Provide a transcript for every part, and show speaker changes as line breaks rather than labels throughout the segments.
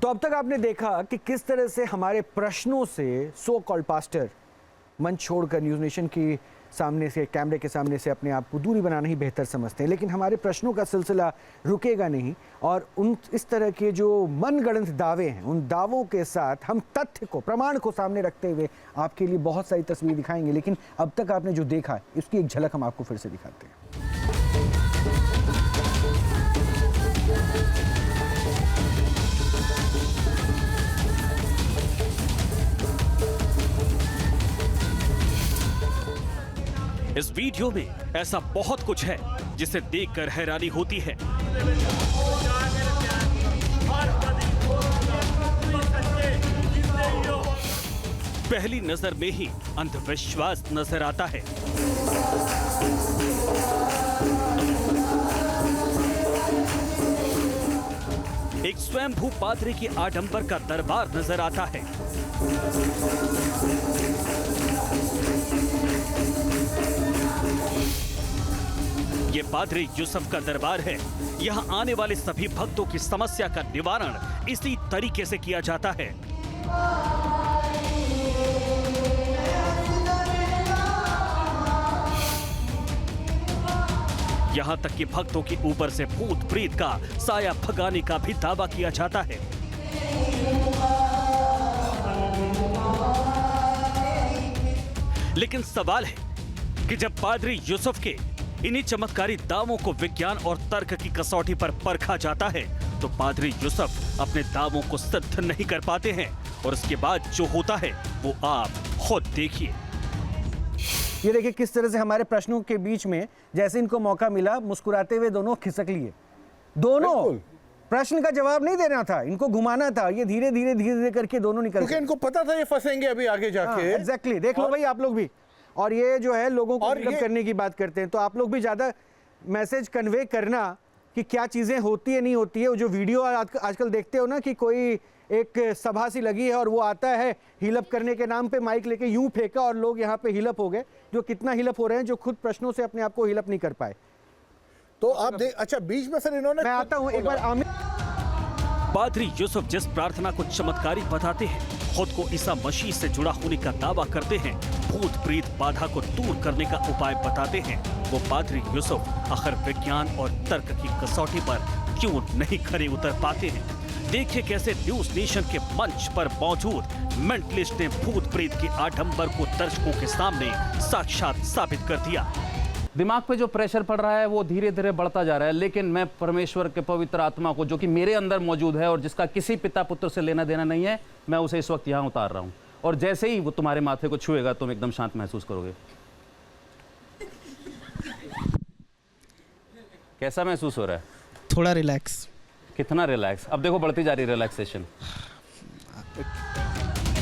तो अब तक आपने देखा कि किस तरह से हमारे प्रश्नों से सो कॉल्ड पास्टर मंच छोड़कर न्यूज़ नेशन की सामने से, कैमरे के सामने से अपने आप को दूरी बनाना ही बेहतर समझते हैं, लेकिन हमारे प्रश्नों का सिलसिला रुकेगा नहीं। और उन इस तरह के जो मनगढ़ंत दावे हैं, उन दावों के साथ हम तथ्य को, प्रमाण को सामने रखते हुए आपके लिए बहुत सारी तस्वीर दिखाएंगे। लेकिन अब तक आपने जो देखा, इसकी एक झलक हम आपको फिर से दिखाते हैं।
इस वीडियो में ऐसा बहुत कुछ है जिसे देखकर हैरानी होती है। पहली नजर में ही अंधविश्वास नजर आता है। एक स्वयंभू पादरी की आडंबर का दरबार नजर आता है। ये पादरी यूसुफ का दरबार है। यहाँ आने वाले सभी भक्तों की समस्या का निवारण इसी तरीके से किया जाता है। यहाँ तक कि भक्तों के ऊपर से भूत प्रेत का साया भगाने का भी दावा किया जाता है। लेकिन सवाल है कि जब पादरी यूसुफ के इन्हीं चमत्कारी दावों को विज्ञान और तर्क की कसौटी पर परखा जाता है, तो पादरी यूसुफ अपने दावों को सिद्ध नहीं कर पाते हैं और उसके बाद जो होता है वो आप खुद देखिए।
ये देखिए किस तरह से हमारे प्रश्नों के बीच में जैसे इनको मौका मिला, मुस्कुराते हुए दोनों खिसक लिए। दोनों प्रश्न का जवाब नहीं देना था, इनको घुमाना था। ये धीरे धीरे करके दोनों निकल,
क्योंकि इनको पता था ये फंसेंगे अभी आगे जाके।
एग्जैक्टली, देख लो भाई आप लोग भी। और ये जो है लोगों को मतलब करने की बात करते हैं, तो आप लोग भी ज्यादा मैसेज कन्वे करना कि क्या चीजें होती है नहीं होती है। वो जो वीडियो आजकल देखते हो ना कि कोई एक सभा सी लगी है और वो आता है हिलअप करने के नाम पे माइक लेके यूं फेंका और लोग यहाँ पे हिलअप हो गए। जो कितना हिलअप हो रहे हैं, जो खुद प्रश्नों से अपने आप को हिलअप नहीं कर पाए।
तो आप देख, अच्छा बीच में फिर इन्होंने,
मैं आता हूँ एक बार। आमिर
पादरी यूसुफ जिस प्रार्थना को चमत्कारी बताते हैं, खुद को ईसा मसीह से जुड़ा होने का दावा करते हैं, भूत प्रेत बाधा को दूर करने का उपाय बताते हैं, वो पादरी यूसुफ आखिर विज्ञान और तर्क की कसौटी पर क्यों नहीं खरे उतर पाते हैं। देखिए कैसे न्यूज नेशन के मंच पर मौजूद मेंटलिस्ट ने भूत प्रेत के आडंबर को दर्शकों के सामने साक्षात साबित कर दिया।
दिमाग पे जो प्रेशर पड़ रहा है वो धीरे धीरे बढ़ता जा रहा है, लेकिन मैं परमेश्वर के पवित्र आत्मा को, जो कि मेरे अंदर मौजूद है और जिसका किसी पिता पुत्र से लेना देना नहीं है, मैं उसे इस वक्त यहाँ उतार रहा हूँ। और जैसे ही वो तुम्हारे माथे को छुएगा तुम एकदम शांत महसूस करोगे। कैसा महसूस हो रहा है?
थोड़ा रिलैक्स।
कितना रिलैक्स? अब देखो बढ़ती जा रही रिलैक्सेशन।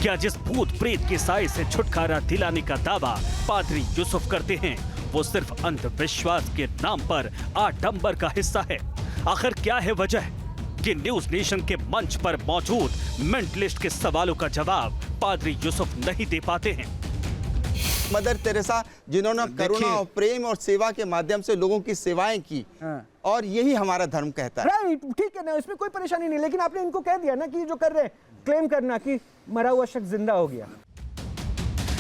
क्या जिस भूत प्रेत के साए से छुटकारा दिलाने का दावा पादरी यूसुफ करते हैं, वो सिर्फ अंधविश्वास के नाम पर आडंबर का हिस्सा है? आखिर क्या है वजह कि न्यूज नेशन के मंच पर मौजूद मेंटलिस्ट के सवालों का जवाब पादरी यूसुफ नहीं दे पाते हैं?
मदर तेरेसा, जिन्होंने करुणा और प्रेम और सेवा के माध्यम से लोगों की सेवाएं की, और यही हमारा धर्म कहता है।
राइट, ठीक है ना, इसमें कोई परेशानी नहीं। लेकिन आपने इनको कह दिया ना कि जो कर रहे हैं क्लेम करना कि मरा हुआ शख्स जिंदा हो गया।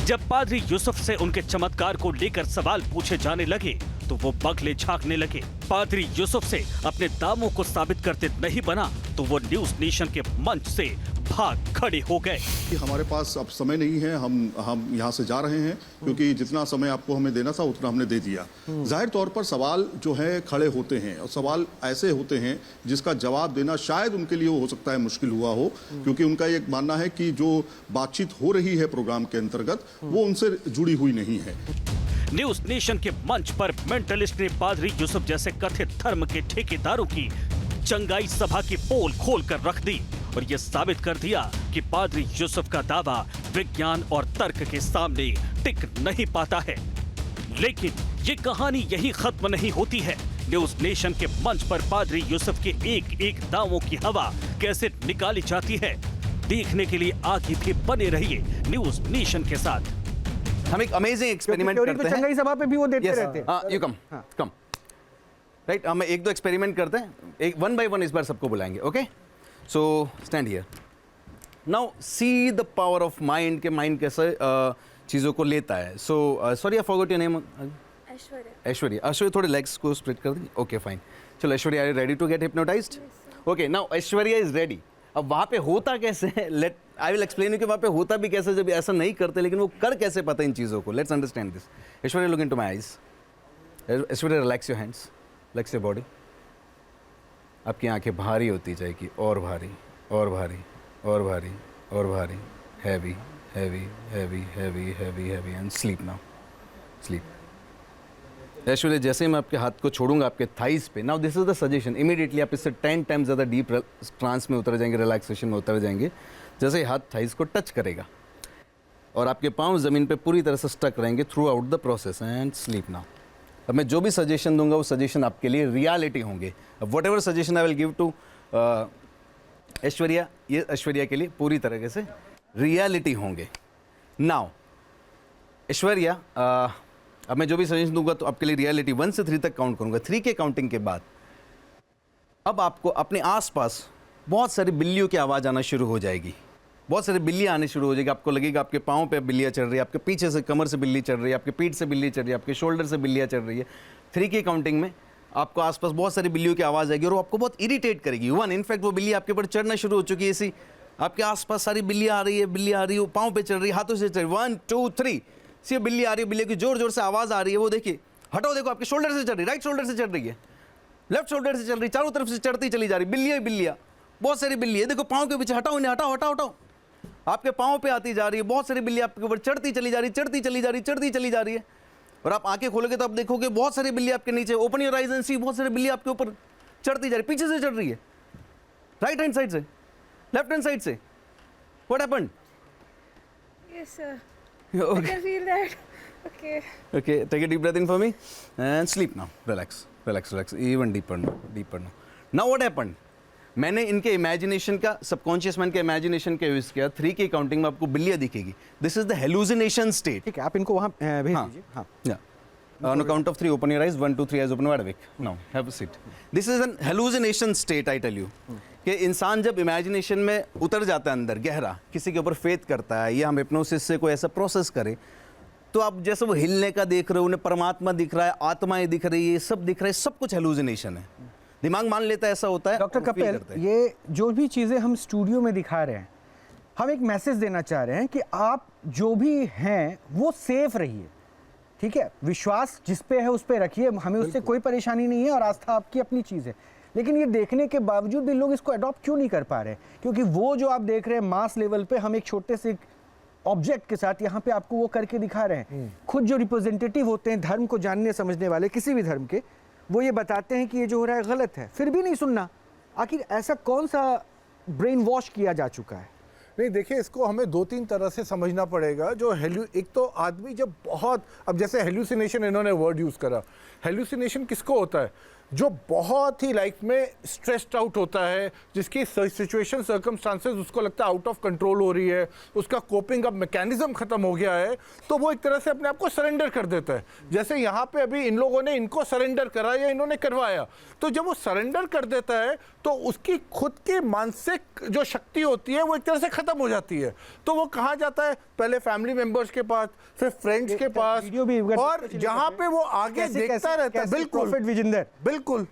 जब पादरी यूसुफ से उनके चमत्कार को लेकर सवाल पूछे जाने लगे तो वो बगले झांकने लगे। पादरी यूसुफ से अपने दावों को साबित करते नहीं बना तो वो न्यूज नेशन के मंच से भाग खड़े हो गए।
हमारे पास अब समय नहीं है, हम यहाँ से जा रहे हैं, क्योंकि जितना समय आपको हमें देना था उतना हमने दे दिया। जाहिर तौर पर सवाल जो है खड़े होते हैं, और सवाल ऐसे होते हैं जिसका जवाब देना शायद उनके लिए हो सकता है मुश्किल हुआ हो, क्योंकि उनका ये मानना है कि जो बातचीत हो रही है प्रोग्राम के अंतर्गत वो उनसे जुड़ी हुई नहीं है।
न्यूज नेशन के मंच पर मेंटलिस्ट ने पादरी यूसुफ जैसे कथित धर्म के ठेकेदारों की चंगाई सभा की पोल खोल कर रख दी और ये साबित कर दिया कि पादरी यूसुफ का दावा विज्ञान और तर्क के सामने टिक नहीं पाता है। लेकिन ये कहानी यही खत्म नहीं होती है। न्यूज नेशन के मंच पर पादरी यूसुफ के एक एक दावों की हवा कैसे निकाली जाती है, देखने के लिए आगे भी बने रहिए न्यूज नेशन के साथ।
हम एक अमेजिंग एक्सपेरिमेंट करते हैं।
चंगाई सभा पे भी वो देते रहते हैं।
You come right. हम एक दो एक्सपेरिमेंट करते हैं, एक वन बाय वन इस बार सबको बुलाएंगे। Okay,
so stand here now, see the power of mind के माइंड कैसे चीज़ों को लेता है. So sorry I forgot your name. Aishwarya. Aishwarya थोड़े लेग्स को स्प्रेड कर देंगे. Okay fine. चलो Aishwarya, are you ready to get hypnotized? Okay now Aishwarya is ready. अब वहाँ पे होता कैसे है, let I will explain you कि वहाँ पे होता भी कैसे जब ऐसा नहीं करते, लेकिन वो कर कैसे पाते इन चीज़ों को. Let's understand this. Aishwarya, look into my eyes. Aishwarya, relax your hands, relax your body. आपकी आंखें भारी होती जाएगी, और भारी और भारी और भारी और भारी. Heavy heavy heavy heavy heavy heavy and sleep now. Sleep. Aishwarya, जैसे ही मैं आपके हाथ को छोड़ूंगा आपके थाइस पे, now this is the suggestion, immediately आप इससे 10 टाइम्स ज़्यादा डीप ट्रांस में उतर जाएंगे, रिलैक्सेशन में उतर जाएंगे जैसे ही हाथ थाइस को टच करेगा, और आपके पाँव ज़मीन पे पूरी तरह से स्टक रहेंगे through out the process. And sleep now. अब मैं जो भी सजेशन दूंगा वो सजेशन आपके लिए रियलिटी होंगे. अब whatever suggestion I will give to Aishwarya, ये ऐश्वर्या के लिए पूरी तरीके से रियलिटी होंगे. नाउ ऐश्वर्या, अब मैं जो भी सजेशन दूंगा तो आपके लिए रियलिटी. 1 से 3 तक काउंट करूंगा. 3 के काउंटिंग के बाद अब आपको अपने आसपास बहुत सारी बिल्लियों की आवाज़ आना शुरू हो जाएगी. बहुत सारी बिल्लियाँ आने शुरू हो जाएगी. आपको लगेगा आपके पाँव पे बिल्लियाँ चढ़ रही है, आपके पीछे से कमर से बिल्ली चढ़ रही है, आपके पीठ से बिल्ली चढ़ रही है, आपके शोल्डर से बिल्लियाँ चढ़ रही है. 3 की काउंटिंग में आपको आसपास बहुत सारी बिल्लियों की आवाज़ आएगी और वो आपको बहुत इरिटेट करेगी. 1, इनफैक्ट वो बिल्ली आपके ऊपर चढ़ना शुरू हो चुकी है. ऐसी आपके आसपास सारी बिल्लियाँ आ रही है, बिल्ली आ रही है, वो पाँव पे चढ़ रही है, हाथों से चढ़ रही है. 1 2 3 सी बिल्ली आ रही है, बिल्ली की जोर जोर से आवाज़ आ रही है. वो देखिए, हटो, देखो आपके शोल्डर से चढ़ रही है, राइट शोल्डर से चढ़ रही है, लेफ्ट शोल्डर से चल रही है, चारों तरफ से चढ़ती चली जा रही. बिल्लियाँ बिल्लियाँ, बहुत सारी बिल्ली है. देखो पाँव के पीछे, हटाओ इन्हें, हटाओ हटाओ हटाओ. आपके पाँव पे आती जा रही है, बहुत सारी बिल्ली आपके ऊपर चढ़ती चली जा रही, चढ़ती चली जा रही, चढ़ती चली जा रही है. और आप आंखें खोलोगे तो आप देखोगे बहुत सारी बिल्ली आपके नीचे. ओपन योर आइज एंड सी, बहुत सारी बिल्ली आपके ऊपर चढ़ती जा रही, पीछे से चढ़ रही है, राइट हैंड साइड से, लेफ्ट हैंड साइड से. What happened?
Yes, sir. I can feel that. Okay.
Okay, take a deep breath in for me and sleep now. Relax, relax, relax. Even deeper now, deeper now. Now what happened? मैंने इनके imagination का, subconscious mind के imagination का use किया. 3 की counting में आपको बिल्लियाँ दिखेगी. This is the hallucination state.
ठीक है, आप इनको वहाँ भेज दीजिए. हाँ.
On the count of 3, open your eyes. 1 2 3, eyes open, wide awake. Now have a seat. This is an hallucination state, I tell you. कि इंसान जब इमेजिनेशन में उतर जाता है अंदर गहरा, किसी के ऊपर फेथ करता है, या हम हिप्नोसिस से कोई ऐसा प्रोसेस करें, तो आप जैसे वो हिलने का देख रहे हो, उन्हें परमात्मा दिख रहा है, आत्माएं दिख रही है, सब दिख रहा है, सब कुछ हेलुसिनेशन है. दिमाग मान लेता है ऐसा होता है.
डॉक्टर कपिल, ये जो भी चीज़ें हम स्टूडियो में दिखा रहे हैं, हम एक मैसेज देना चाह रहे हैं कि आप जो भी हैं वो सेफ रहिए. ठीक है, विश्वास जिस पे है उस पे रखिए, हमें उससे कोई परेशानी नहीं है, और आस्था आपकी अपनी चीज़ है. लेकिन ये देखने के बावजूद भी लोग इसको अडॉप्ट क्यों नहीं कर पा रहे? क्योंकि वो जो आप देख रहे हैं मास लेवल पे, हम एक छोटे से ऑब्जेक्ट के साथ यहाँ पे आपको वो करके दिखा रहे हैं. खुद जो रिप्रेजेंटेटिव होते हैं धर्म को जानने समझने वाले, किसी भी धर्म के, वो ये बताते हैं कि ये जो हो रहा है गलत है, फिर भी नहीं सुनना. आखिर ऐसा कौन सा ब्रेन वॉश किया जा चुका है?
नहीं, देखिए, इसको हमें 2-3 तरह से समझना पड़ेगा. जो एक तो आदमी जब बहुत, अब जैसे हेल्यूसिनेशन इन्होंने वर्ड यूज़ करा, हेल्यूसिनेशन किसको होता है? जो बहुत ही लाइफ में स्ट्रेस्ड आउट होता है, जिसकी सिचुएशन सर्कमस्टांसेस उसको लगता है आउट ऑफ कंट्रोल हो रही है, उसका कोपिंग अब मैकेनिज्म खत्म हो गया है, तो वो एक तरह से अपने आप को सरेंडर कर देता है. जैसे यहाँ पे अभी इन लोगों ने इनको सरेंडर करा या इन्होंने करवाया, तो जब वो सरेंडर कर देता है तो उसकी खुद की मानसिक जो शक्ति होती है वो एक तरह से खत्म हो जाती है. तो वो कहाँ जाता है? पहले फैमिली मेंबर्स के पास, फिर फ्रेंड्स के पास, और जहाँ पे वो आगे देखता रहता है. बिल्कुल बिल्कुल.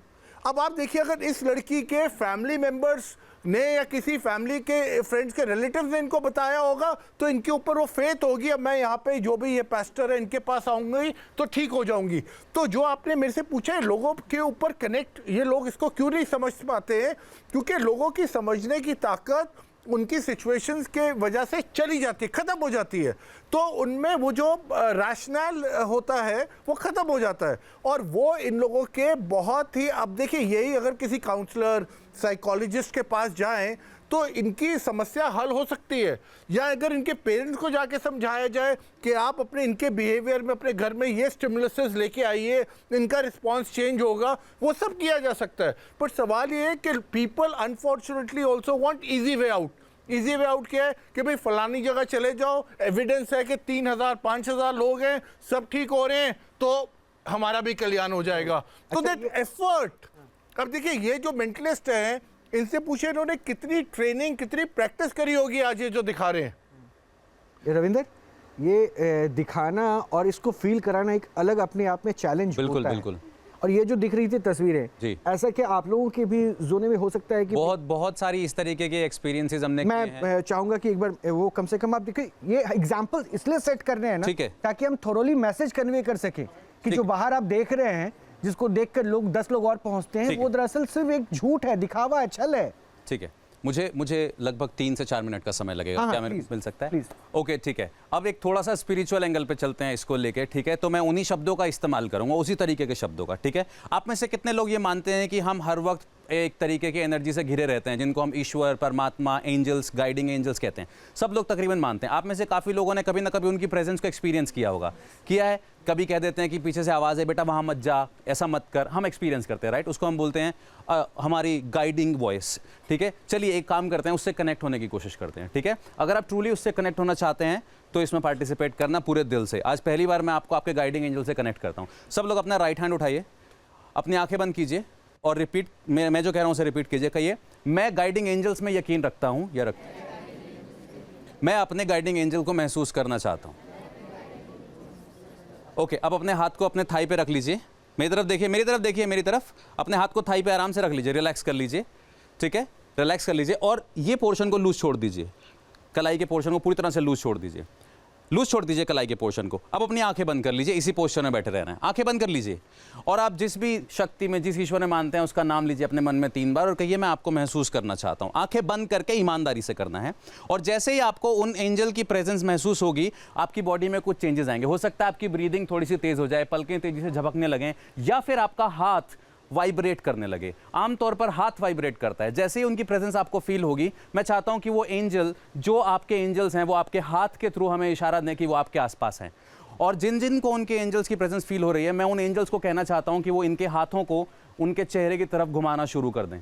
अब आप देखिए, अगर इस लड़की के फैमिली मेंबर्स ने या किसी फैमिली के फ्रेंड्स के रिलेटिव्स ने इनको बताया होगा, तो इनके ऊपर वो फेथ होगी, अब मैं यहाँ पे जो भी ये पास्टर है इनके पास आऊँगी तो ठीक हो जाऊँगी. तो जो आपने मेरे से पूछा है लोगों के ऊपर कनेक्ट, ये लोग इसको क्यों नहीं समझ पाते हैं? क्योंकि लोगों की समझने की ताकत उनकी सिचुएशंस के वजह से चली जाती है, ख़त्म हो जाती है. तो उनमें वो जो रैशनल होता है वो ख़त्म हो जाता है. और वो इन लोगों के बहुत ही, अब देखिए, यही अगर किसी काउंसलर साइकोलॉजिस्ट के पास जाएं तो इनकी समस्या हल हो सकती है. या अगर इनके पेरेंट्स को जाके समझाया जाए कि आप अपने इनके बिहेवियर में अपने घर में ये स्टिमुलसेस लेके आइए, इनका रिस्पांस चेंज होगा, वो सब किया जा सकता है. पर सवाल ये है कि people unfortunately also want easy way out. Easy way out क्या है? कि भाई फलानी जगह चले जाओ, एविडेंस है कि 3000-5000 लोग हैं, सब ठीक हो रहे हैं, तो हमारा भी कल्याण हो जाएगा. तो दैट एफर्ट, अब देखिए, ये जो मेंटलिस्ट हैं इनसे पूछे इन्होंने कितनी ट्रेनिंग कितनी प्रैक्टिस करी होगी आज ये जो दिखा रहे हैं।
रविंदर, ये दिखाना और इसको फील कराना एक अलग अपने आप में चैलेंज
बिल्कुल
होता है।
बिल्कुल।
और ये जो दिख रही थी तस्वीरें,
जी।
ऐसा क्या आप लोगों के भी जोने में हो सकता है कि
बहुत सारी इस तरीके के एक्सपीरियंसेस हमने किए हैं।
मैं चाहूंगा कि एक बार वो कम से कम आप देखिए, ये एग्जांपल इसलिए सेट करने हैं ना,
ठीक है।
ताकि हम थोरोली मैसेज कन्वे कर सकें कि जो बाहर आप देख रहे हैं, जिसको देखकर लोग 10 लोग और पहुंचते हैं, वो दरअसल सिर्फ एक झूठ है, दिखावा है, छल है।
ठीक है, मुझे लगभग 3 से 4 मिनट का समय लगेगा।
हाँ,
क्या मेरे
प्लीज,
को मिल सकता है?
प्लीज।
ओके, ठीक है। अब एक थोड़ा सा स्पिरिचुअल एंगल पे चलते हैं इसको लेके, ठीक है? तो मैं उन्हीं शब्दों का इस्तेमाल करूंगा, उसी तरीके के शब्दों का, ठीक है? आप में से कितने लोग ये मानते हैं कि हम हर वक्त एक तरीके की एनर्जी से घिरे रहते हैं, जिनको हम ईश्वर, परमात्मा, एंजल्स, गाइडिंग एंजल्स कहते हैं? सब लोग तकरीबन मानते हैं। आप में से काफ़ी लोगों ने कभी ना कभी उनकी प्रेजेंस को एक्सपीरियंस किया होगा। किया है? कभी कह देते हैं कि पीछे से आवाज़ है, बेटा वहाँ मत जा, ऐसा मत कर। हम एक्सपीरियंस करते हैं, राइट? उसको हम बोलते हैं हमारी गाइडिंग वॉइस, ठीक है? चलिए एक काम करते हैं, उससे कनेक्ट होने की कोशिश करते हैं, ठीक है? अगर आप ट्रूली उससे कनेक्ट होना चाहते हैं तो इसमें पार्टिसिपेट करना पूरे दिल से। आज पहली बार मैं आपको आपके गाइडिंग एंजल से कनेक्ट करता हूँ। सब लोग अपना राइट हैंड उठाइए, अपनी आंखें बंद कीजिए और रिपीट, मैं जो कह रहा हूँ उसे रिपीट कीजिए। कहिए, मैं गाइडिंग एंजल्स में यकीन रखता हूँ या मैं अपने गाइडिंग एंजल को महसूस करना चाहता हूँ। ओके, अब अपने हाथ को अपने थाई पे रख लीजिए। मेरी तरफ देखिए, मेरी तरफ। अपने हाथ को थाई पे आराम से रख लीजिए, रिलैक्स कर लीजिए, ठीक है? रिलैक्स कर लीजिए और ये पोर्शन को लूज छोड़ दीजिए। कलाई के पोर्शन को पूरी तरह से लूज छोड़ दीजिए, कलाई के पोर्शन को। अब अपनी आंखें बंद कर लीजिए, इसी पोस्चर में बैठे रहना है। आंखें बंद कर लीजिए और आप जिस भी शक्ति में, जिस ईश्वर में मानते हैं, उसका नाम लीजिए अपने मन में 3 बार और कहिए, मैं आपको महसूस करना चाहता हूं। आंखें बंद करके ईमानदारी से करना है। और जैसे ही आपको उन एंजल की प्रेजेंस महसूस होगी, आपकी बॉडी में कुछ चेंजेस आएंगे। हो सकता है आपकी ब्रीदिंग थोड़ी सी तेज हो जाए, पलकें तेजी से झपकने लगें, या फिर आपका हाथ वाइब्रेट करने लगे। आमतौर पर हाथ वाइब्रेट करता है। जैसे ही उनकी प्रेजेंस आपको फील होगी, मैं चाहता हूं कि वो एंजल, जो आपके एंजल्स हैं, वो आपके हाथ के थ्रू हमें इशारा दें कि वो आपके आसपास हैं। और जिन जिन को उनके एंजल्स की प्रेजेंस फील हो रही है, मैं उन एंजल्स को कहना चाहता हूं कि वो इनके हाथों को उनके चेहरे की तरफ घुमाना शुरू कर दें।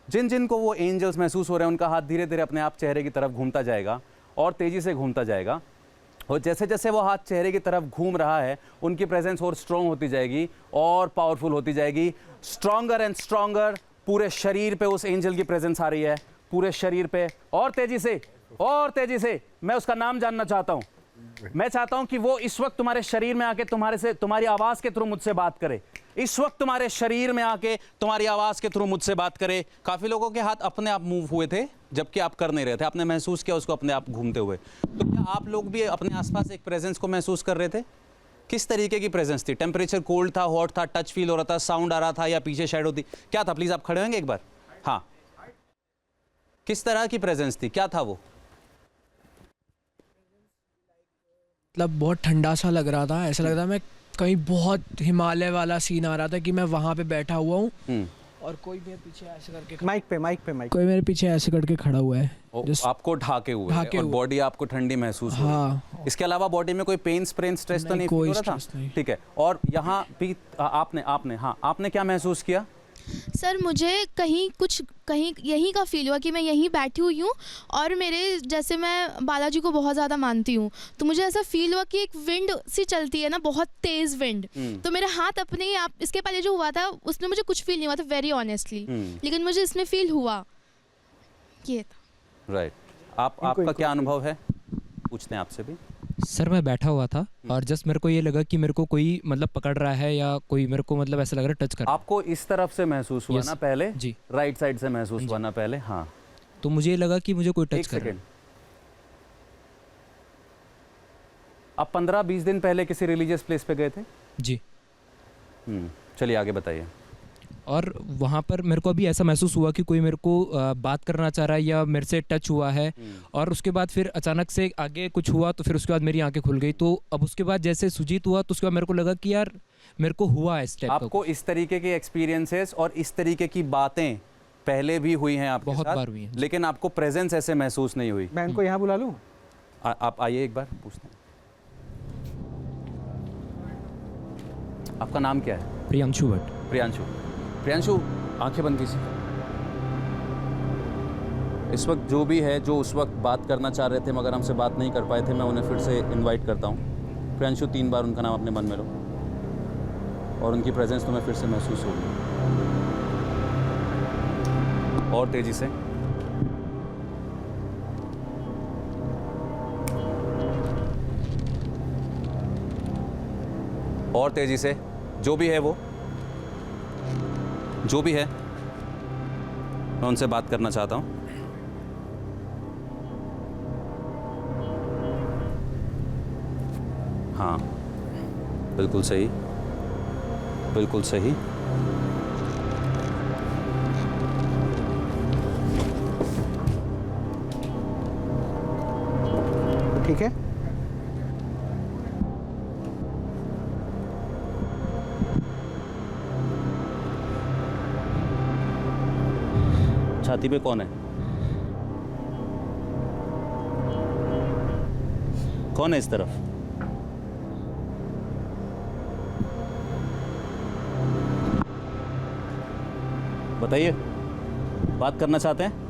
जिन जिन को वो एंजल्स महसूस हो रहे हैं, उनका हाथ धीरे धीरे अपने आप चेहरे की तरफ घूमता जाएगा और तेजी से घूमता जाएगा। और जैसे जैसे वो हाथ चेहरे की तरफ घूम रहा है, उनकी प्रेजेंस और स्ट्रॉन्ग होती जाएगी और पावरफुल होती जाएगी। Stronger and stronger. पूरे शरीर पे उस एंजल की प्रेजेंस आ रही है, पूरे शरीर पे, और तेजी से। मैं उसका नाम जानना चाहता हूं। मैं चाहता हूं कि वो इस वक्त तुम्हारे शरीर में आके तुम्हारी आवाज के थ्रू मुझसे बात करे। इस वक्त तुम्हारे शरीर में आके तुम्हारी आवाज के थ्रू मुझसे बात करे। काफी लोगों के हाथ अपने आप मूव हुए थे, जबकि आप कर नहीं रहे थे। आपने महसूस किया उसको अपने आप घूमते हुए। तो क्या आप लोग भी अपने आसपास एक प्रेजेंस को महसूस कर रहे थे? किस तरीके की प्रेजेंस थी? टेम्परेचर कोल्ड था, हॉट था, टच फील हो रहा था, साउंड आ रहा था, या पीछे शैडो थी? क्या था? प्लीज आप खड़े होंगे एक बार? हाँ, किस तरह की प्रेजेंस थी? क्या था वो?
मतलब बहुत ठंडा सा लग रहा था। ऐसा लग रहा था मैं कहीं बहुत हिमालय वाला सीन आ रहा था कि मैं वहाँ पे बैठा हुआ हूँ और कोई मेरे पीछे ऐसे करके
माइक पे
कोई मेरे पीछे ऐसे करके खड़ा हुआ है।
आपको ढाके हुए है और बॉडी आपको ठंडी महसूस हो रही है। इसके अलावा बॉडी में कोई पेन, स्प्रेन, स्ट्रेस तो नहीं फील हो रहा था? ठीक है। और यहाँ भी आपने क्या महसूस किया?
सर, मुझे कहीं यहीं का फील हुआ कि मैं यहीं बैठी हुई हूँ और मेरे, जैसे मैं बालाजी को बहुत ज़्यादा मानती हूँ, तो मुझे ऐसा फील हुआ कि एक विंड सी चलती है ना, बहुत तेज़ विंड। तो मेरे हाथ अपने आप, इसके पहले जो हुआ था उसमें मुझे कुछ फील नहीं हुआ था, वेरी ऑनेस्टली, लेकिन मुझे इसमें फील हुआ ये था।
राइट। आपका क्या अनुभव है? पूछते हैं आपसे भी।
सर, मैं बैठा हुआ था और जस्ट मेरे को ये लगा कि मेरे को कोई मतलब पकड़ रहा है या कोई मेरे को मतलब ऐसा लग रहा है टच कर रहा है।
आपको इस तरफ से महसूस हुआ ना पहले?
जी।
राइट साइड से महसूस हुआ ना पहले? हाँ।
तो मुझे ये लगा कि मुझे कोई टच कर रहा है।
आप 15-20 दिन पहले किसी रिलीजियस प्लेस पे गए थे?
जी।
चलिए आगे बताइए।
और वहाँ पर मेरे को अभी ऐसा महसूस हुआ कि कोई मेरे को बात करना चाह रहा है या मेरे से टच हुआ है। और उसके बाद फिर अचानक से आगे कुछ हुआ, तो फिर उसके बाद मेरी आंखें खुल गई। तो अब उसके बाद जैसे सुजीत हुआ, तो उसके बाद मेरे को लगा कि यार मेरे को हुआ है स्टेप।
आपको इस तरीके के एक्सपीरियंसेस और इस तरीके की बातें पहले भी हुई हैं आपके साथ?
बहुत बार हुई हैं,
लेकिन आपको प्रेजेंस ऐसे महसूस नहीं हुई?
मैं इनको यहाँ बुला लूँ?
आप आइए एक बार, पूछते हैं। आपका नाम क्या है?
प्रियांशु भट्ट।
प्रियांशु, आंखें बंद कीजिए। इस वक्त जो भी है, जो उस वक्त बात करना चाह रहे थे मगर हमसे बात नहीं कर पाए थे, मैं उन्हें फिर से इनवाइट करता हूँ। प्रियांशु, 3 बार उनका नाम अपने मन में लो और उनकी प्रेजेंस तुम्हें फिर से महसूस होगी। और तेजी से। और तेजी से। जो भी है वो, जो भी है, मैं उनसे बात करना चाहता हूं। हाँ, बिल्कुल सही, बिल्कुल सही।
ठीक है,
छाती पे कौन है? कौन है इस तरफ? बताइए, बात करना चाहते हैं?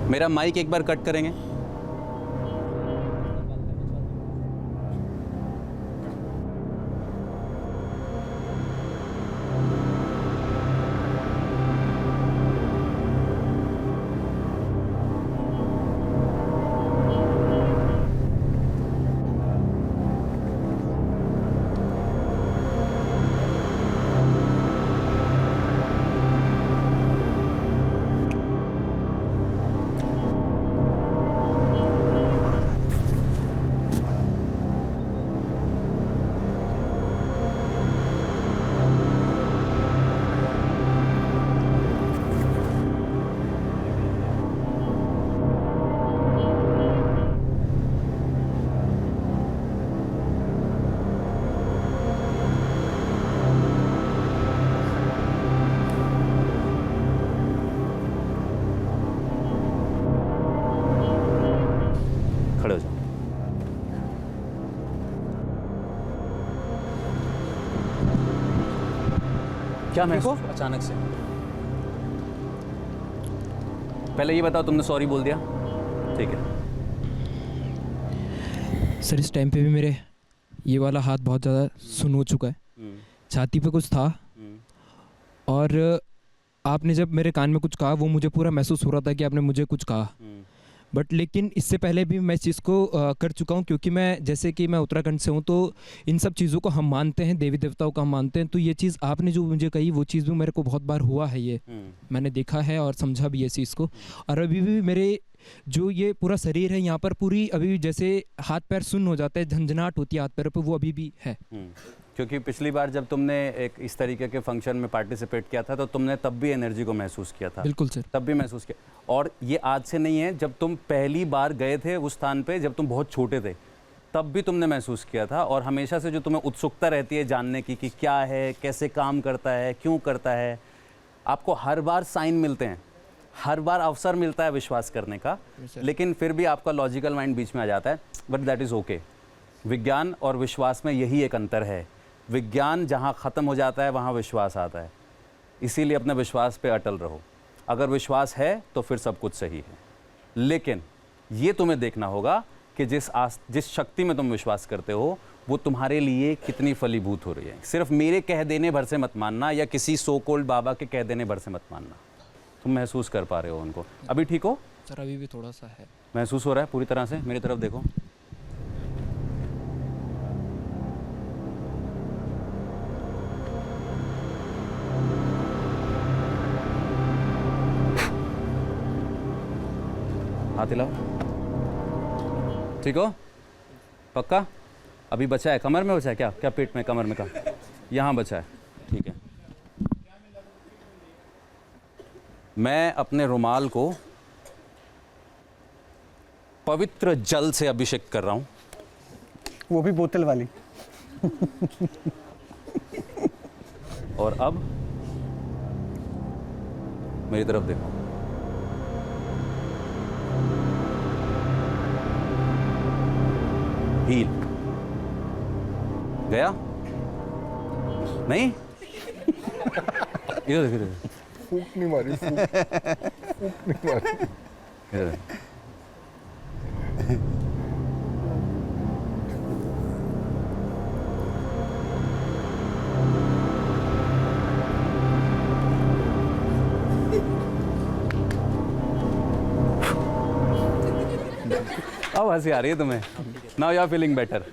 मेरा माइक एक बार कट करेंगे? खड़े हो जाओ। क्या महसूस हुआ अचानक से? पहले ये बताओ, तुमने सॉरी बोल दिया? ठीक है।
सर इस टाइम पे भी मेरे ये वाला हाथ बहुत ज़्यादा सुन हो चुका है, छाती पे कुछ था, और आपने जब मेरे कान में कुछ कहा वो मुझे पूरा महसूस हो रहा था कि आपने मुझे कुछ कहा, बट लेकिन इससे पहले भी मैं इस चीज़ को कर चुका हूँ, क्योंकि मैं जैसे कि मैं उत्तराखंड से हूँ, तो इन सब चीज़ों को हम मानते हैं, देवी देवताओं को हम मानते हैं, तो ये चीज़ आपने जो मुझे कही वो चीज़ भी मेरे को बहुत बार हुआ है, ये मैंने देखा है और समझा भी इस चीज़ को। और अभी भी मेरे जो ये पूरा शरीर है यहाँ पर पूरी अभी भी जैसे हाथ पैर सुन्न हो जाते हैं, झंझनाहट होती है हाथ पैरों पर, वो अभी भी है।
क्योंकि पिछली बार जब तुमने एक इस तरीके के फंक्शन में पार्टिसिपेट किया था तो तुमने तब भी एनर्जी को महसूस किया था।
बिल्कुल सर,
तब भी महसूस किया। और ये आज से नहीं है, जब तुम पहली बार गए थे उस स्थान पे, जब तुम बहुत छोटे थे, तब भी तुमने महसूस किया था। और हमेशा से जो तुम्हें उत्सुकता रहती है जानने की कि क्या है, कैसे काम करता है, क्यों करता है, आपको हर बार साइन मिलते हैं, हर बार अवसर मिलता है विश्वास करने का, लेकिन फिर भी आपका लॉजिकल माइंड बीच में आ जाता है। But that is okay. विज्ञान और विश्वास में यही एक अंतर है। विज्ञान जहाँ ख़त्म हो जाता है वहाँ विश्वास आता है, इसीलिए अपने विश्वास पे अटल रहो। अगर विश्वास है तो फिर सब कुछ सही है, लेकिन ये तुम्हें देखना होगा कि जिस शक्ति में तुम विश्वास करते हो वो तुम्हारे लिए कितनी फलीभूत हो रही है। सिर्फ मेरे कह देने भर से मत मानना, या किसी सो कॉल्ड बाबा के कह देने भर से मत मानना। तुम महसूस कर पा रहे हो उनको? अभी ठीक हो?
सर अभी भी थोड़ा सा है।
महसूस हो रहा है पूरी तरह से? मेरी तरफ देखो। हाथ हिलाओ। ठीक हो? पक्का? अभी बचा है? कमर में बचा है क्या? क्या पेट में, कमर में का? यहाँ बचा है। ठीक है। मैं अपने रुमाल को पवित्र जल से अभिषेक कर रहा हूं,
वो भी बोतल वाली।
और अब मेरी तरफ देखो। हील गया? नहीं? इधर देखो,
फूक नहीं मारी, फूक नहीं मारी।
अब हंसी आ रही है तुम्हें? Now you are feeling better.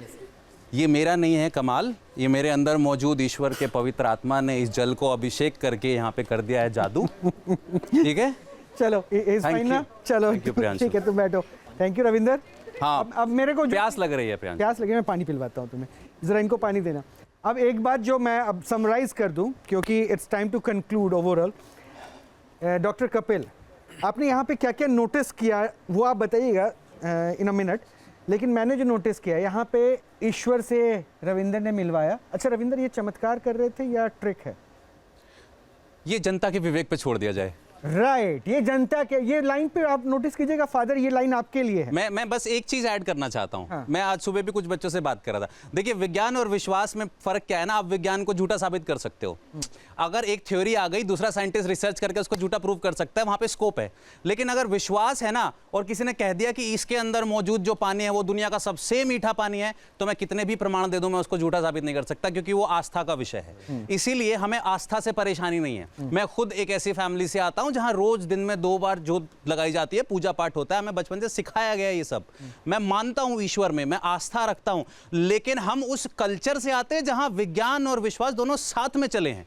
ये मेरा नहीं है कमाल, ये मेरे अंदर मौजूद ईश्वर के पवित्र आत्मा ने इस जल को अभिषेक करके यहाँ पे कर दिया है जादू। ठीक है,
चलो इज फाइन ना, चलो ठीक है, तुम बैठो। Thank you Ravinder.
हाँ,
अब मेरे को
प्यास लग रही है।
प्यास लगी, मैं पानी पिलवाता हूँ तुम्हें, जरा इनको पानी देना। अब एक बात जो मैं अब समराइज कर दूं, क्योंकि it's time to conclude overall. Doctor Kapil, आपने यहाँ पे क्या क्या नोटिस किया वो आप बताइएगा इन अ मिनट, लेकिन मैंने जो नोटिस किया यहाँ पे ईश्वर से रविंदर ने मिलवाया। अच्छा रविंदर, ये चमत्कार कर रहे थे या ट्रिक है?
ये जनता के विवेक पे छोड़ दिया जाए।
राइट, ये जनता के, ये लाइन पे आप नोटिस कीजिएगा फादर, ये लाइन आपके लिए है।
मैं बस एक चीज ऐड करना चाहता हूँ।
हाँ।
मैं आज सुबह भी कुछ बच्चों से बात कर रहा था। देखिए, विज्ञान और विश्वास में फर्क क्या है ना, आप विज्ञान को झूठा साबित कर सकते हो। अगर एक थ्योरी आ गई, दूसरा साइंटिस्ट रिसर्च करके उसको झूठा प्रूव कर सकता है, वहां पे स्कोप है। लेकिन अगर विश्वास है ना, और किसी ने कह दिया कि इसके अंदर मौजूद जो पानी है वो दुनिया का सबसे मीठा पानी है, तो मैं कितने भी प्रमाण दे दूं, मैं उसको झूठा साबित नहीं कर सकता, क्योंकि वो आस्था का विषय है। इसीलिए हमें आस्था से परेशानी नहीं है। मैं खुद एक ऐसी फैमिली से आता हूं जहां रोज दिन में 2 बार जोत लगाई जाती है, पूजा पाठ होता है, हमें बचपन से सिखाया गया ये सब। मैं मानता हूं ईश्वर में, मैं आस्था रखता हूं, लेकिन हम उस कल्चर से आते हैं जहां विज्ञान और विश्वास दोनों साथ में चले हैं।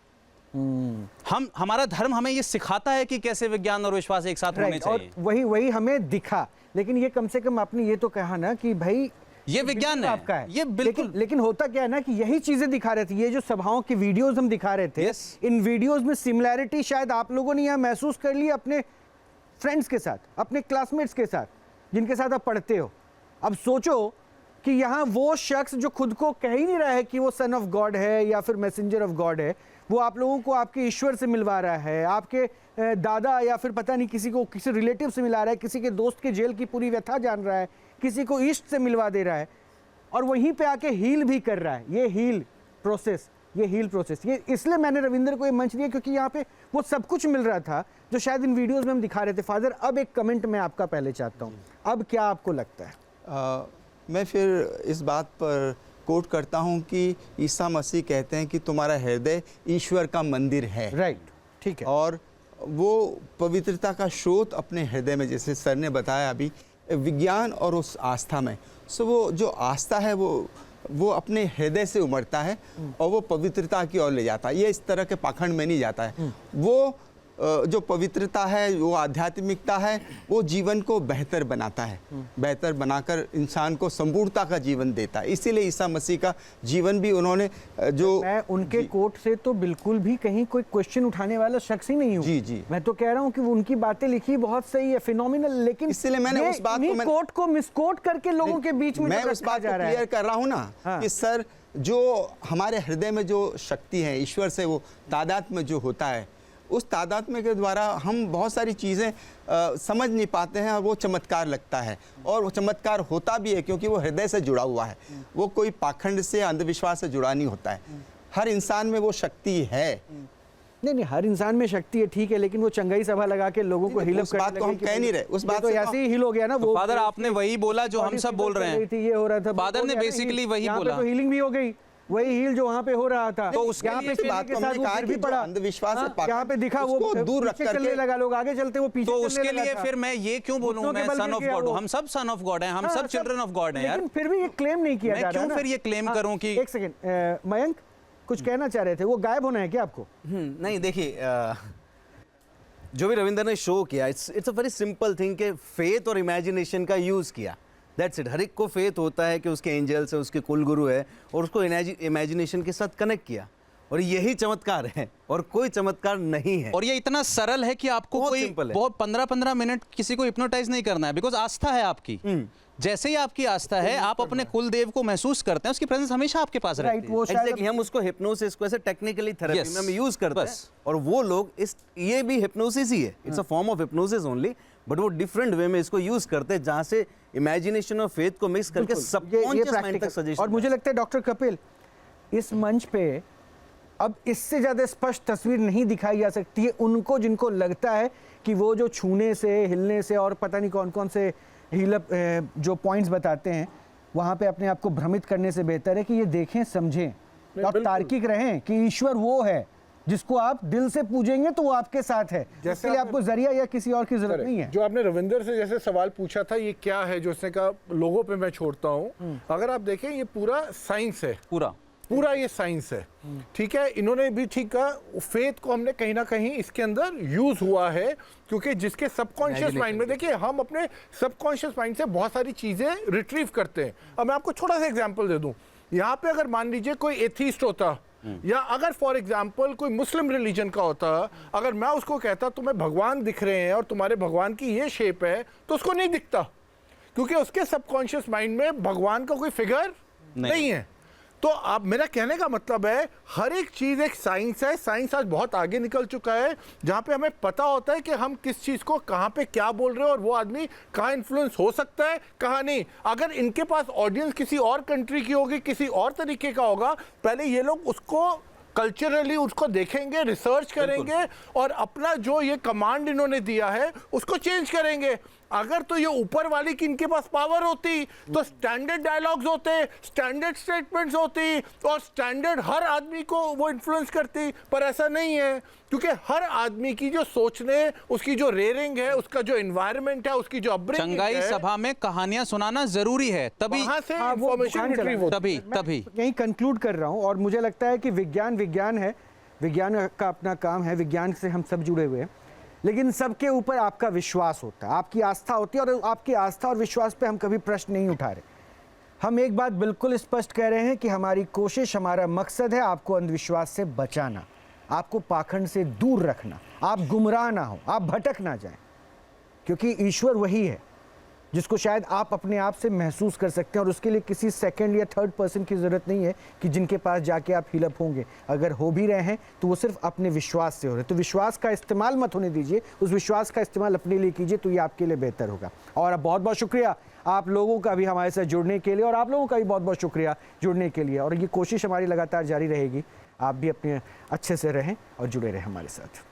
हमारा धर्म हमें ये सिखाता है कि कैसे विज्ञान और विश्वास एक साथ होने चाहिए।
और वही हमें दिखा, लेकिन ये कम से कम आपने ये तो कहा ना कि भाई
ये विज्ञान है,
आपका है,
ये बिल्कुल।
लेकिन होता क्या है ना कि यही चीजें दिखा रहे थे, ये जो सभाओं की वीडियोस हम दिखा रहे थे, इन वीडियोस में सिमिलैरिटी शायद आप लोगों ने यहाँ महसूस कर ली अपने फ्रेंड्स के साथ, अपने क्लासमेट्स के साथ, जिनके साथ आप पढ़ते हो। अब सोचो कि यहाँ वो शख्स जो खुद को कह ही नहीं रहा है कि वो सन ऑफ गॉड है या फिर मैसेंजर ऑफ गॉड है, वो आप लोगों को आपके ईश्वर से मिलवा रहा है, आपके दादा या फिर पता नहीं किसी को किसी रिलेटिव से मिला रहा है, किसी के दोस्त के जेल की पूरी व्यथा जान रहा है, किसी को ईस्ट से मिलवा दे रहा है, और वहीं पे आके हील भी कर रहा है। ये हील प्रोसेस, ये इसलिए मैंने रविंदर को ये मंच दिया, क्योंकि यहाँ पे वो सब कुछ मिल रहा था जो शायद इन वीडियोस में हम दिखा रहे थे। फादर, अब एक कमेंट मैं आपका पहले चाहता हूँ, अब क्या आपको लगता है?
मैं फिर इस बात पर कोट करता हूँ कि ईसा मसीह कहते हैं कि तुम्हारा हृदय ईश्वर का मंदिर है।
राइट, ठीक है।
और वो पवित्रता का स्रोत अपने हृदय में, जैसे सर ने बताया अभी, विज्ञान और उस आस्था में। सो वो जो आस्था है वो अपने हृदय से उमड़ता है और वो पवित्रता की ओर ले जाता है। ये इस तरह के पाखंड में नहीं जाता है। वो जो पवित्रता है, वो आध्यात्मिकता है, वो जीवन को बेहतर बनाता है, बेहतर बनाकर इंसान को संपूर्णता का जीवन देता है। इसीलिए ईसा मसीह का जीवन भी उन्होंने जो,
मैं उनके कोट से तो बिल्कुल भी कहीं कोई क्वेश्चन उठाने वाला शख्स ही नहीं हूँ।
जी।
मैं तो कह रहा हूँ कि उनकी बातें लिखी बहुत सही है, फिनोमिनल, लेकिन
इसलिए मैंने उस बात को
कोट को मिसकोट करके लोगों के बीच में
मैं उस बात को क्लियर कर रहा हूँ ना। हाँ। कि सर, जो हमारे हृदय में जो शक्ति है ईश्वर से, वो तादात्म्य में जो होता है, उस तादात्म्य के द्वारा हम बहुत सारी चीज़ें समझ नहीं पाते हैं, और वो चमत्कार लगता है, और वो चमत्कार होता भी है क्योंकि वो हृदय से जुड़ा हुआ है। वो कोई पाखंड से, अंधविश्वास से जुड़ा नहीं होता है। हर इंसान में वो शक्ति है।
नहीं, हर इंसान में शक्ति है, ठीक है, लेकिन वो चंगाई सभा लगा के लोगों को हिल अप
उस बात को हम कह नहीं रहे, उस बात
तो ऐसे ही हिल हो गया ना। वो
फादर, आपने वही बोला जो हम सब बोल रहे हैं।
ये हो रहा था,
फादर ने बेसिकली वही बोला।
तो हीलिंग भी हो गई, वही हील जो वहाँ पे हो रहा था,
तो उसके
यहाँ पे
बात को हमने कहा कि जो अंधविश्वास है,
यहाँ पे दिखा वो
दूर रख करके
लगा, लोग आगे चलते, वो पीछे
तो उसके लिए फिर मैं ये क्यों बोलूं, मैं सन ऑफ गॉड हूं? हम सब सन ऑफ गॉड हैं, हम सब चिल्ड्रन ऑफ गॉड हैं यार।
लेकिन फिर भी ये क्लेम नहीं किया जा रहा है।
मैं क्यों फिर ये क्लेम करूं कि,
एक सेकंड, मयंक कुछ कहना चाह रहे थे, वो गायब होना है क्या आपको?
नहीं, देखिए, जो भी रविंदर ने शो किया, it's a very simple thing के फेथ और इमेजिनेशन का यूज़ किया, दैट्स इट। हर एक को फेथ होता है कि उसके एंजल्स है, उसके कुल गुरु है, और उसको इमेजिनेशन के साथ कनेक्ट किया, और यही चमत्कार है, और कोई चमत्कार नहीं है।
और ये इतना सरल है कि आपको कोई बहुत 15-15 मिनट किसी को हिप्नोटाइज नहीं करना है, बिकॉज आस्था है आपकी। जैसे ही आपकी आस्था है, आप अपने कुल देव को महसूस करते हैं, उसकी प्रेजेंस हमेशा आपके पास रहती है।
एग्जैक्टली, हम उसको हिप्नोसिस को ऐसे टेक्निकली थेरेपी में हम यूज करते हैं, और वो लोग ये भी हिप्नोसिस ही है, it's a form of hypnosis only, but वो डिफरेंट वे में इसको यूज करते हैं, जहां से इमेजिनेशन और फेथ को मिक्स करके सबकॉन्शियस माइंड तक सजेशन।
और मुझे लगता है डॉक्टर कपिल, इस मंच पे अब इससे ज़्यादा स्पष्ट तस्वीर नहीं दिखाई जा सकती है उनको जिनको लगता है कि वो जो छूने से, हिलने से और पता नहीं कौन कौन से हीलअप जो पॉइंट्स बताते हैं वहाँ पे अपने आप को भ्रमित करने से बेहतर है कि ये देखें, समझें और तार्किक रहें कि ईश्वर वो है जिसको आप दिल से पूजेंगे तो वो आपके साथ है। इसके लिए आपको जरिया या किसी और की जरूरत नहीं है।
जो आपने रविंदर से जैसे सवाल पूछा था, ये क्या है, जो उसने कहा लोगों पे मैं छोड़ता हूँ, अगर आप देखें ये पूरा साइंस है, पूरा ये साइंस है, ठीक है। इन्होंने भी ठीक कहा, फेथ को हमने कहीं ना कहीं इसके अंदर यूज हुआ है, क्योंकि जिसके सबकॉन्शियस माइंड में, देखिए हम अपने सबकॉन्शियस माइंड से बहुत सारी चीजें रिट्रीव करते हैं। अब मैं आपको छोटा सा एग्जांपल दे दूं, यहाँ पे अगर मान लीजिए कोई एथीस्ट होता या अगर फॉर एग्जाम्पल कोई मुस्लिम रिलीजन का होता, अगर मैं उसको कहता तुम्हें भगवान दिख रहे हैं और तुम्हारे भगवान की ये शेप है, तो उसको नहीं दिखता, क्योंकि उसके सबकॉन्शियस माइंड में भगवान का कोई फिगर नहीं है। तो अब मेरा कहने का मतलब है हर एक चीज एक साइंस है। साइंस आज बहुत आगे निकल चुका है, जहां पे हमें पता होता है कि हम किस चीज को कहां पे क्या बोल रहे हैं और वो आदमी कहां इन्फ्लुएंस हो सकता है, कहां नहीं। अगर इनके पास ऑडियंस किसी और कंट्री की होगी, किसी और तरीके का होगा, पहले ये लोग उसको कल्चरली उसको देखेंगे, रिसर्च करेंगे और अपना जो ये कमांड इन्होंने दिया है उसको चेंज करेंगे। अगर तो ये ऊपर वाली की इनके पास पावर होती तो स्टैंडर्ड डायलॉग्स होते, स्टैंडर्ड स्टेटमेंट्स होती और स्टैंडर्ड हर आदमी को वो इन्फ्लुएंस करती, पर ऐसा नहीं है, क्योंकि हर आदमी की जो सोचने, उसकी जो रेयरिंग है, उसका जो एनवायरनमेंट है, उसकी जो अपब्रिंगिंग है।
चंगाई सभा में कहानियां सुनाना जरूरी है, तभी
वहां से इंफॉर्मेशन रिट्रीव होती है।
तभी
यही कंक्लूड कर रहा हूँ और मुझे लगता है कि विज्ञान विज्ञान है, विज्ञान का अपना काम है, विज्ञान से हम सब जुड़े हुए हैं, लेकिन सबके ऊपर आपका विश्वास होता है, आपकी आस्था होती है और आपकी आस्था और विश्वास पे हम कभी प्रश्न नहीं उठा रहे। हम एक बात बिल्कुल स्पष्ट कह रहे हैं कि हमारी कोशिश, हमारा मकसद है आपको अंधविश्वास से बचाना, आपको पाखंड से दूर रखना, आप गुमराह ना हो, आप भटक ना जाएं, क्योंकि ईश्वर वही है जिसको शायद आप अपने आप से महसूस कर सकते हैं और उसके लिए किसी सेकंड या थर्ड पर्सन की ज़रूरत नहीं है कि जिनके पास जाके आप हीलअप होंगे। अगर हो भी रहे हैं तो वो सिर्फ अपने विश्वास से हो रहे हैं, तो विश्वास का इस्तेमाल मत होने दीजिए, उस विश्वास का इस्तेमाल अपने लिए कीजिए, तो ये आपके लिए बेहतर होगा। और बहुत बहुत शुक्रिया आप लोगों का भी हमारे साथ जुड़ने के लिए और आप लोगों का भी बहुत बहुत शुक्रिया जुड़ने के लिए, और ये कोशिश हमारी लगातार जारी रहेगी। आप भी अपने अच्छे से रहें और जुड़े रहें हमारे साथ।